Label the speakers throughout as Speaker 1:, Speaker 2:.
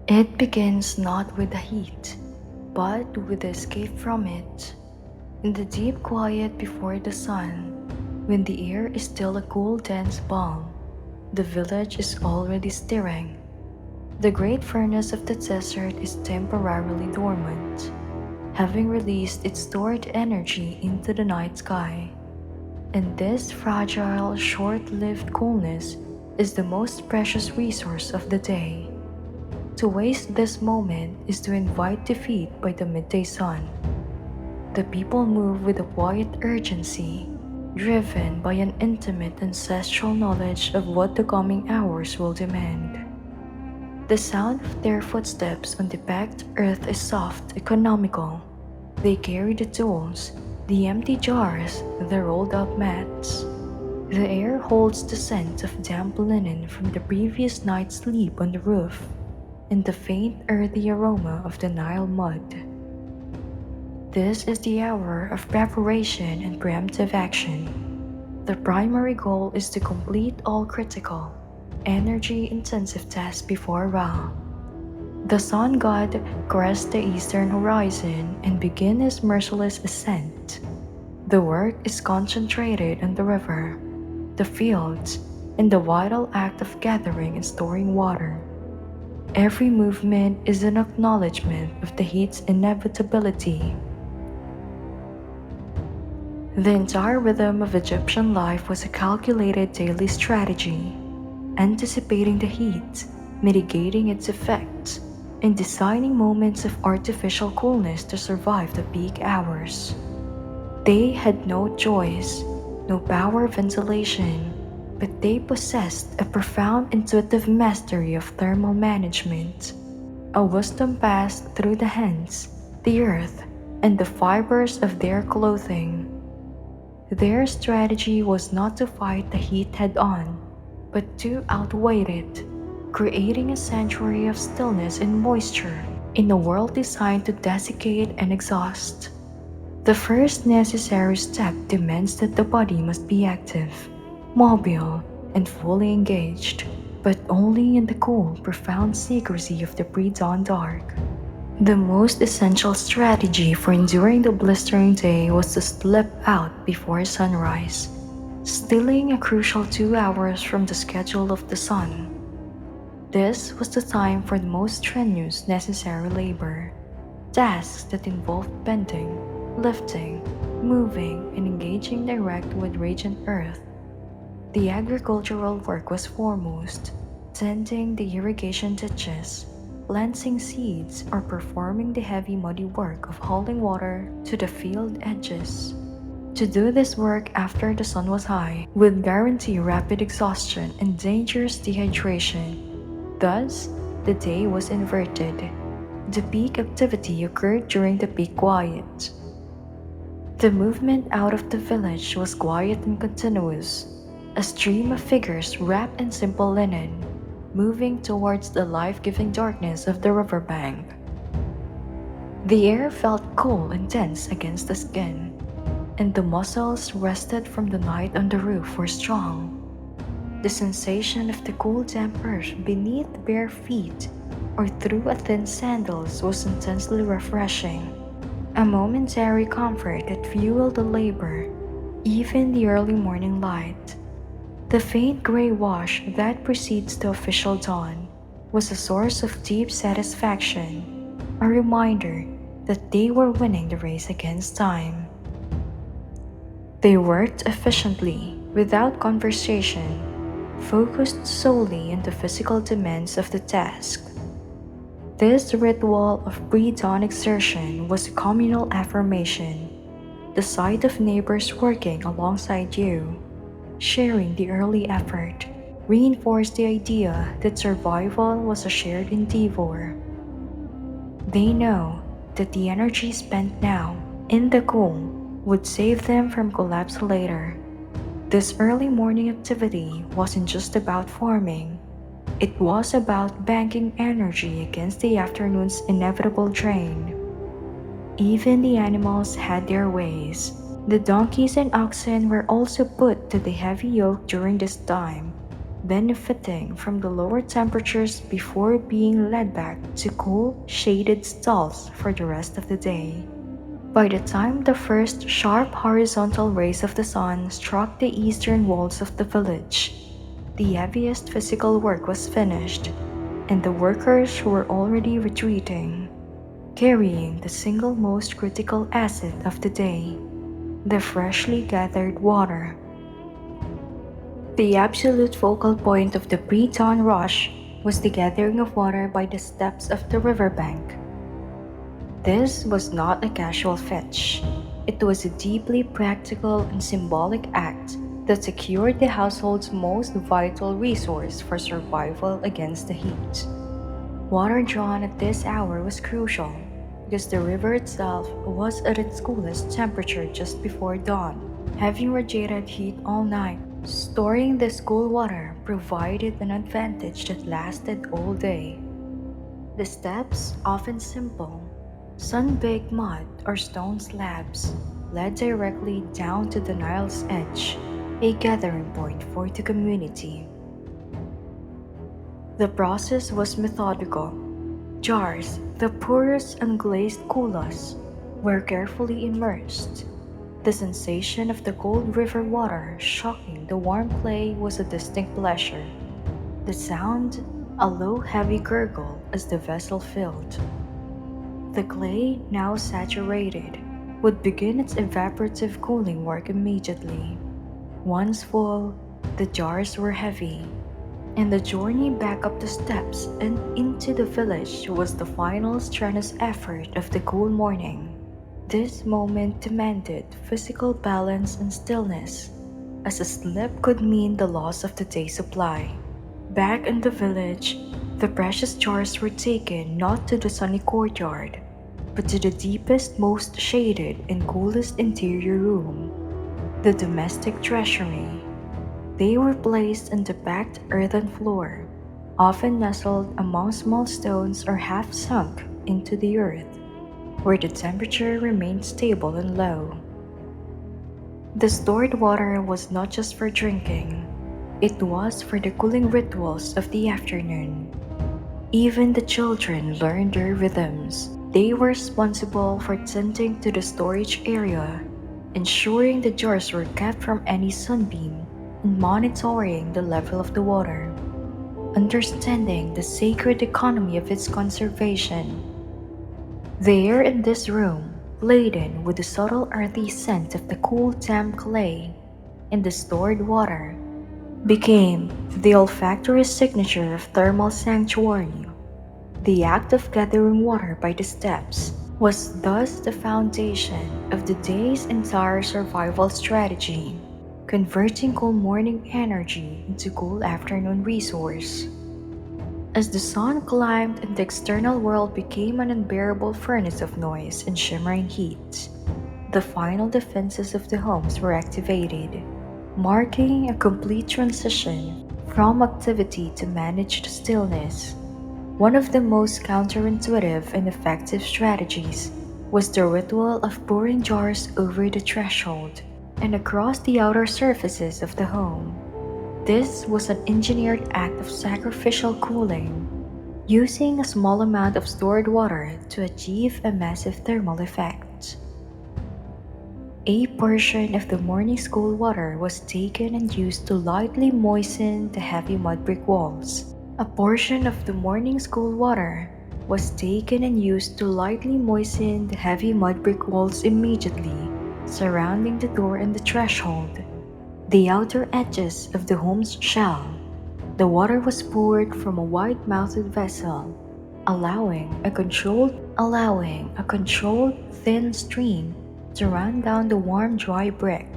Speaker 1: It begins not with the heat, but with the escape from it. In the deep quiet before the sun, when the air is still a cool dense balm, the village is already stirring. The great furnace of the desert is temporarily dormant, having released its stored energy into the night sky. And this fragile, short-lived coolness is the most precious resource of the day. To waste this moment is to invite defeat by the midday sun. The people move with a quiet urgency, driven by an intimate ancestral knowledge of what the coming hours will demand. The sound of their footsteps on the packed earth is soft, economical. They carry the tools, the empty jars, the rolled up mats. The air holds the scent of damp linen from the previous night's sleep on the roof, and the faint earthy aroma of the Nile mud. This is the hour of preparation and preemptive action. The primary goal is to complete all critical, energy-intensive tasks before Ra. The sun god crests the eastern horizon and begins his merciless ascent. The work is concentrated on the river, the fields, and the vital act of gathering and storing water. Every movement is an acknowledgement of the heat's inevitability. The entire rhythm of Egyptian life was a calculated daily strategy, anticipating the heat, mitigating its effects, and designing moments of artificial coolness to survive the peak hours. They had no choice, no power ventilation, but they possessed a profound intuitive mastery of thermal management, a wisdom passed through the hands, the earth, and the fibers of their clothing. Their strategy was not to fight the heat head on, but to outweigh it, creating a sanctuary of stillness and moisture in a world designed to desiccate and exhaust. The first necessary step demands that the body must be active, mobile, and fully engaged, but only in the cool, profound secrecy of the pre-dawn dark. The most essential strategy for enduring the blistering day was to slip out before sunrise, stealing a crucial 2 hours from the schedule of the sun. This was the time for the most strenuous necessary labor, tasks that involved bending, lifting, moving, and engaging direct with radiant earth. The agricultural work was foremost, tending the irrigation ditches, planting seeds, or performing the heavy muddy work of hauling water to the field edges. To do this work after the sun was high would guarantee rapid exhaustion and dangerous dehydration. Thus, the day was inverted. The peak activity occurred during the peak quiet. The movement out of the village was quiet and continuous, a stream of figures wrapped in simple linen, moving towards the life-giving darkness of the riverbank. The air felt cool and tense against the skin, and the muscles rested from the night on the roof were strong. The sensation of the cool damp earth beneath bare feet or through a thin sandals was intensely refreshing, a momentary comfort that fueled the labor, even the early morning light. The faint gray wash that precedes the official dawn was a source of deep satisfaction, a reminder that they were winning the race against time. They worked efficiently, without conversation, focused solely on the physical demands of the task. This ritual of pre-dawn exertion was a communal affirmation, the sight of neighbors working alongside you, sharing the early effort, reinforced the idea that survival was a shared endeavor. They know that the energy spent now, in the cool, would save them from collapse later. This early morning activity wasn't just about farming, it was about banking energy against the afternoon's inevitable drain. Even the animals had their ways. The donkeys and oxen were also put to the heavy yoke during this time, benefiting from the lower temperatures before being led back to cool, shaded stalls for the rest of the day. By the time the first sharp horizontal rays of the sun struck the eastern walls of the village, the heaviest physical work was finished, and the workers were already retreating, carrying the single most critical asset of the day, the freshly gathered water. The absolute focal point of the pre-dawn rush was the gathering of water by the steps of the riverbank. This was not a casual fetch. It was a deeply practical and symbolic act that secured the household's most vital resource for survival against the heat. Water drawn at this hour was crucial because the river itself was at its coolest temperature just before dawn, having radiated heat all night. Storing this cool water provided an advantage that lasted all day. The steps, often simple, sun-baked mud or stone slabs, led directly down to the Nile's edge, a gathering point for the community. The process was methodical. Jars, the porous unglazed kulas, were carefully immersed. The sensation of the cold river water shocking the warm clay was a distinct pleasure. The sound, a low heavy gurgle as the vessel filled. The clay, now saturated, would begin its evaporative cooling work immediately. Once full, the jars were heavy, and the journey back up the steps and into the village was the final strenuous effort of the cool morning. This moment demanded physical balance and stillness, as a slip could mean the loss of the day's supply. Back in the village, the precious jars were taken not to the sunny courtyard, but to the deepest, most shaded, and coolest interior room, the domestic treasury. They were placed on the packed earthen floor, often nestled among small stones or half sunk into the earth, where the temperature remained stable and low. The stored water was not just for drinking, it was for the cooling rituals of the afternoon. Even the children learned their rhythms. They were responsible for tending to the storage area, ensuring the jars were kept from any sunbeam, and monitoring the level of the water, understanding the sacred economy of its conservation. There in this room, laden with the subtle earthy scent of the cool damp clay and the stored water, became the olfactory signature of thermal sanctuary. The act of gathering water by the steps was thus the foundation of the day's entire survival strategy, converting cool morning energy into cool afternoon resource. As the sun climbed and the external world became an unbearable furnace of noise and shimmering heat, the final defenses of the homes were activated, marking a complete transition from activity to managed stillness. One of the most counterintuitive and effective strategies was the ritual of pouring jars over the threshold and across the outer surfaces of the home. This was an engineered act of sacrificial cooling, using a small amount of stored water to achieve a massive thermal effect. A portion of the morning school water was taken and used to lightly moisten the heavy mud brick walls. A portion of the morning school water was taken and used to lightly moisten the heavy mud brick walls immediately surrounding the door and the threshold, the outer edges of the home's shell. The water was poured from a wide-mouthed vessel, allowing a controlled thin stream to run down the warm dry brick.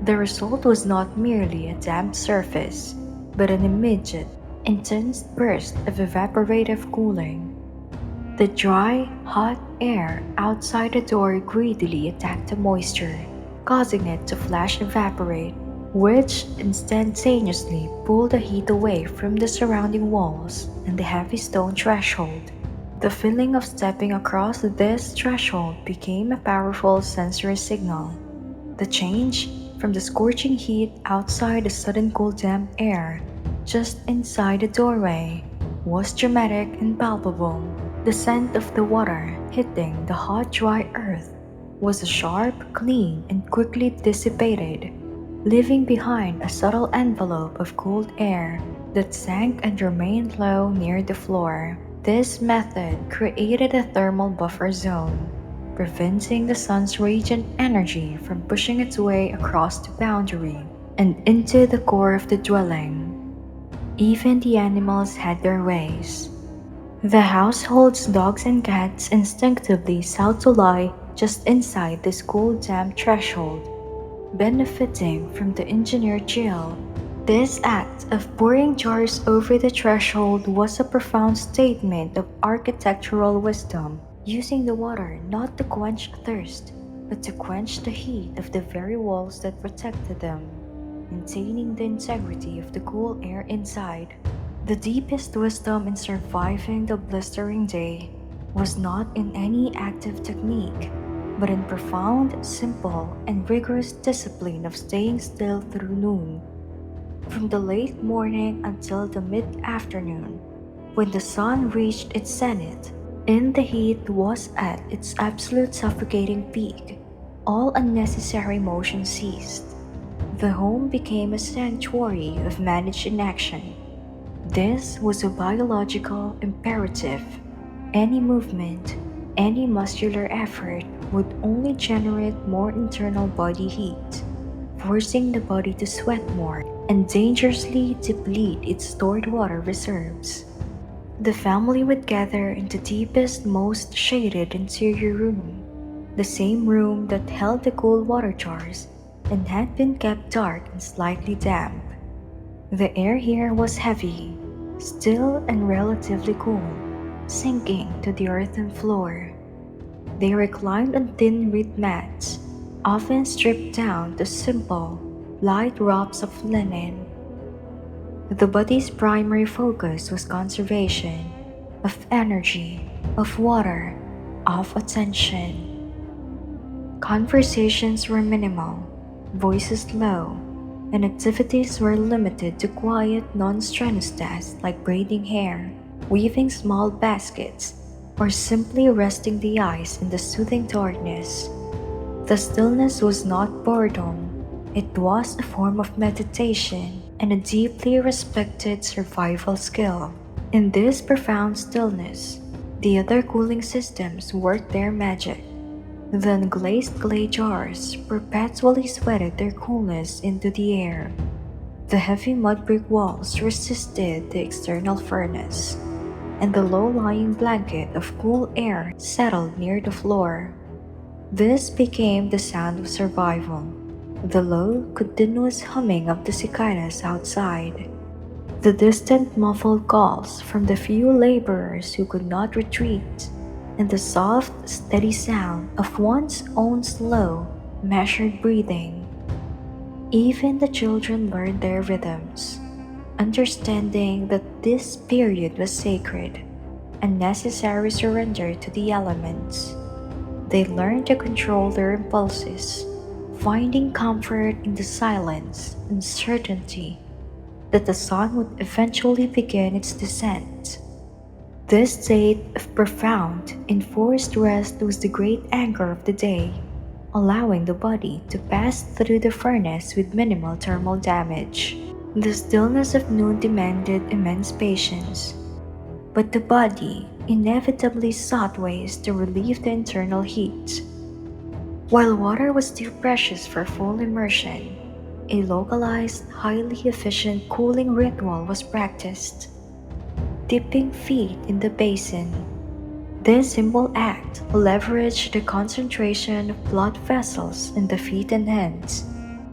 Speaker 1: The result was not merely a damp surface, but an immediate, intense burst of evaporative cooling. The dry, hot air outside the door greedily attacked the moisture, causing it to flash evaporate, which instantaneously pulled the heat away from the surrounding walls and the heavy stone threshold. The feeling of stepping across this threshold became a powerful sensory signal. The change from the scorching heat outside the sudden cool damp air Just inside the doorway was dramatic and palpable. The scent of the water hitting the hot, dry earth was sharp, clean, and quickly dissipated, leaving behind a subtle envelope of cooled air that sank and remained low near the floor. This method created a thermal buffer zone, preventing the sun's radiant energy from pushing its way across the boundary and into the core of the dwelling. Even the animals had their ways. The household's dogs and cats instinctively sought to lie just inside this cool, damp threshold, benefiting from the engineered chill. This act of pouring jars over the threshold was a profound statement of architectural wisdom, using the water not to quench thirst, but to quench the heat of the very walls that protected them, maintaining the integrity of the cool air inside. The deepest wisdom in surviving the blistering day was not in any active technique, but in profound, simple, and rigorous discipline of staying still through noon, from the late morning until the mid-afternoon, when the sun reached its zenith and the heat was at its absolute suffocating peak. All unnecessary motion ceased. The home became a sanctuary of managed inaction. This was a biological imperative. Any movement, any muscular effort would only generate more internal body heat, forcing the body to sweat more and dangerously deplete its stored water reserves. The family would gather in the deepest, most shaded interior room, the same room that held the cool water jars and had been kept dark and slightly damp. The air here was heavy, still and relatively cool, sinking to the earthen floor. They reclined on thin reed mats, often stripped down to simple, light wraps of linen. The body's primary focus was conservation of energy, of water, of attention. Conversations were minimal, voices low, and activities were limited to quiet, non-strenuous tasks like braiding hair, weaving small baskets, or simply resting the eyes in the soothing darkness. The stillness was not boredom, it was a form of meditation and a deeply respected survival skill. In this profound stillness, the other cooling systems worked their magic. The unglazed clay jars perpetually sweated their coolness into the air. The heavy mud brick walls resisted the external furnace, and the low-lying blanket of cool air settled near the floor. This became the sound of survival, the low, continuous humming of the cicadas outside, the distant muffled calls from the few laborers who could not retreat, and the soft, steady sound of one's own slow, measured breathing. Even the children learned their rhythms, understanding that this period was sacred, a necessary surrender to the elements. They learned to control their impulses, finding comfort in the silence and certainty that the sun would eventually begin its descent. This state of profound, enforced rest was the great anchor of the day, allowing the body to pass through the furnace with minimal thermal damage. The stillness of noon demanded immense patience, but the body inevitably sought ways to relieve the internal heat. While water was too precious for full immersion, a localized, highly efficient cooling ritual was practiced. Dipping feet in the basin. This simple act leveraged the concentration of blood vessels in the feet and hands,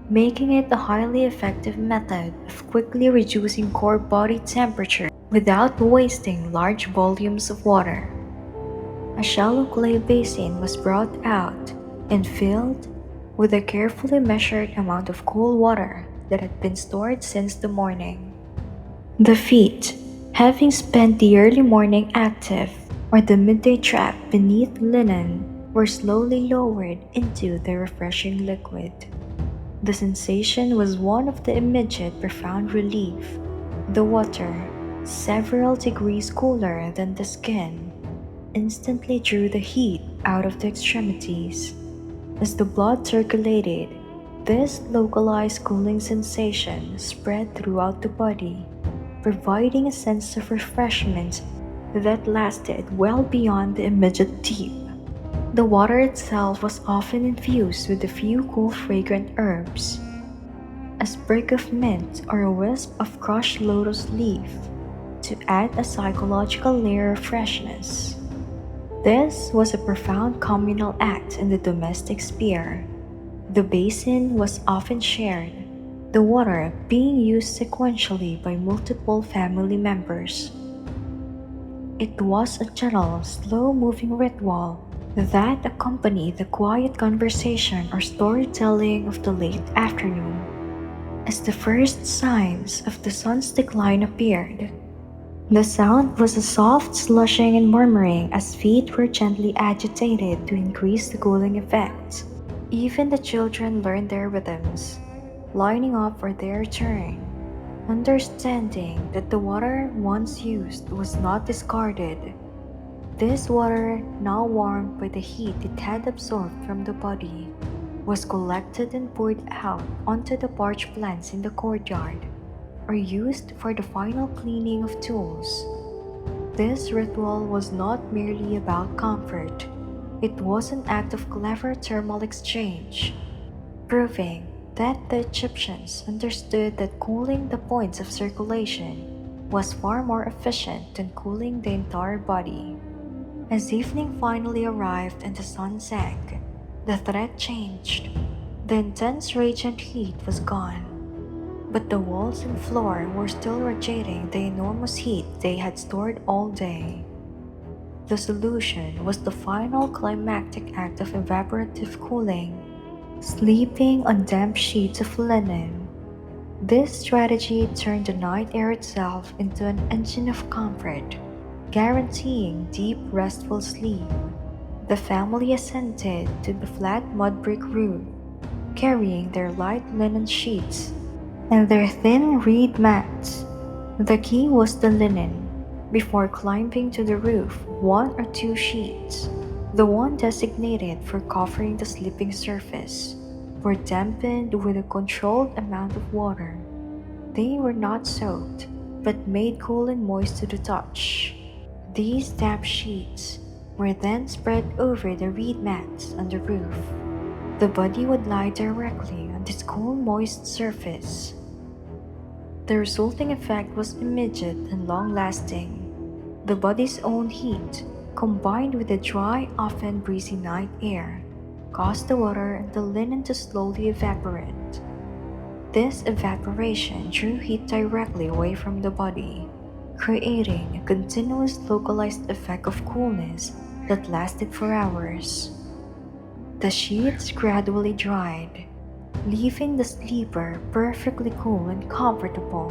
Speaker 1: making it a highly effective method of quickly reducing core body temperature without wasting large volumes of water. A shallow clay basin was brought out and filled with a carefully measured amount of cool water that had been stored since the morning. The feet, having spent the early morning active or the midday trap beneath linen, were slowly lowered into the refreshing liquid. The sensation was one of the immediate profound relief, The water, several degrees cooler than the skin, instantly drew the heat out of the extremities. As the blood circulated, this localized cooling sensation spread throughout the body, providing a sense of refreshment that lasted well beyond the immediate deep. The water itself was often infused with a few cool fragrant herbs, a sprig of mint or a wisp of crushed lotus leaf, to add a psychological layer of freshness. This was a profound communal act in the domestic sphere. The basin was often shared, the water being used sequentially by multiple family members. It was a gentle, slow-moving ritual that accompanied the quiet conversation or storytelling of the late afternoon. As the first signs of the sun's decline appeared, the sound was a soft slushing and murmuring as feet were gently agitated to increase the cooling effect. Even the children learned their rhythms, lining up for their turn, understanding that the water once used was not discarded. This water, now warmed by the heat it had absorbed from the body, was collected and poured out onto the parched plants in the courtyard, or used for the final cleaning of tools. This ritual was not merely about comfort, it was an act of clever thermal exchange, proving that the Egyptians understood that cooling the points of circulation was far more efficient than cooling the entire body. As evening finally arrived and the sun sank, the threat changed. The intense radiant heat was gone, but the walls and floor were still radiating the enormous heat they had stored all day. The solution was the final climactic act of evaporative cooling, sleeping on damp sheets of linen. This strategy turned the night air itself into an engine of comfort, guaranteeing deep, restful sleep. The family ascended to the flat mud brick roof, carrying their light linen sheets and their thin reed mats. The key was the linen. Before climbing to the roof, one or two sheets, the one designated for covering the sleeping surface, were dampened with a controlled amount of water. They were not soaked, but made cool and moist to the touch. These damp sheets were then spread over the reed mats on the roof. The body would lie directly on this cool, moist surface. The resulting effect was immediate and long-lasting. The body's own heat, combined with the dry, often breezy night air, caused the water and the linen to slowly evaporate. This evaporation drew heat directly away from the body, creating a continuous localized effect of coolness that lasted for hours. The sheets gradually dried, leaving the sleeper perfectly cool and comfortable.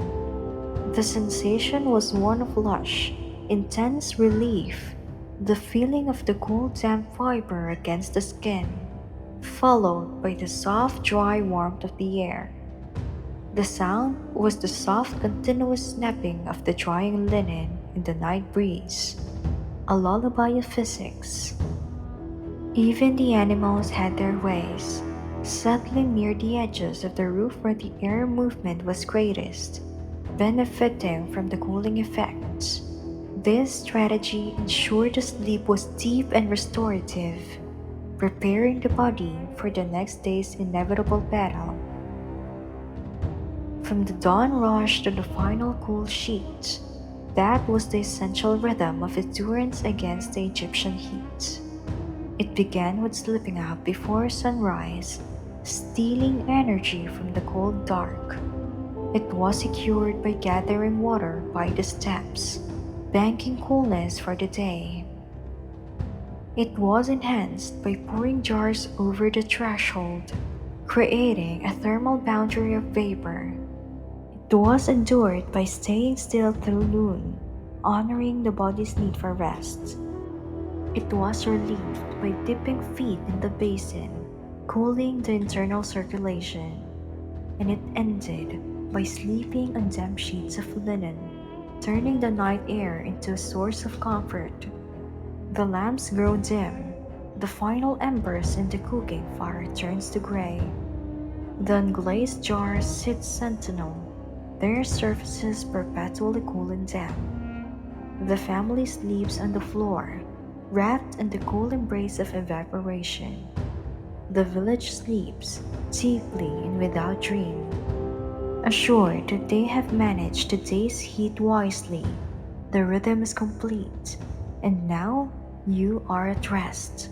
Speaker 1: The sensation was one of lush, intense relief, the feeling of the cool damp fiber against the skin, followed by the soft dry warmth of the air. The sound was the soft continuous snapping of the drying linen in the night breeze, a lullaby of physics. Even the animals had their ways, settling near the edges of the roof where the air movement was greatest, benefiting from the cooling effects. This strategy ensured the sleep was deep and restorative, preparing the body for the next day's inevitable battle. From the dawn rush to the final cool sheet, that was the essential rhythm of endurance against the Egyptian heat. It began with slipping out before sunrise, stealing energy from the cold dark. It was secured by gathering water by the steps, banking coolness for the day. It was enhanced by pouring jars over the threshold, creating a thermal boundary of vapor. It was endured by staying still through noon, honoring the body's need for rest. It was relieved by dipping feet in the basin, cooling the internal circulation, and it ended by sleeping on damp sheets of linen, turning the night air into a source of comfort. The lamps grow dim. The final embers in the cooking fire turns to gray. The unglazed jars sit sentinel, their surfaces perpetually cool and damp. The family sleeps on the floor, wrapped in the cool embrace of evaporation. The village sleeps, deeply and without dream, assured that they have managed the day's heat wisely. The rhythm is complete, and now you are at rest.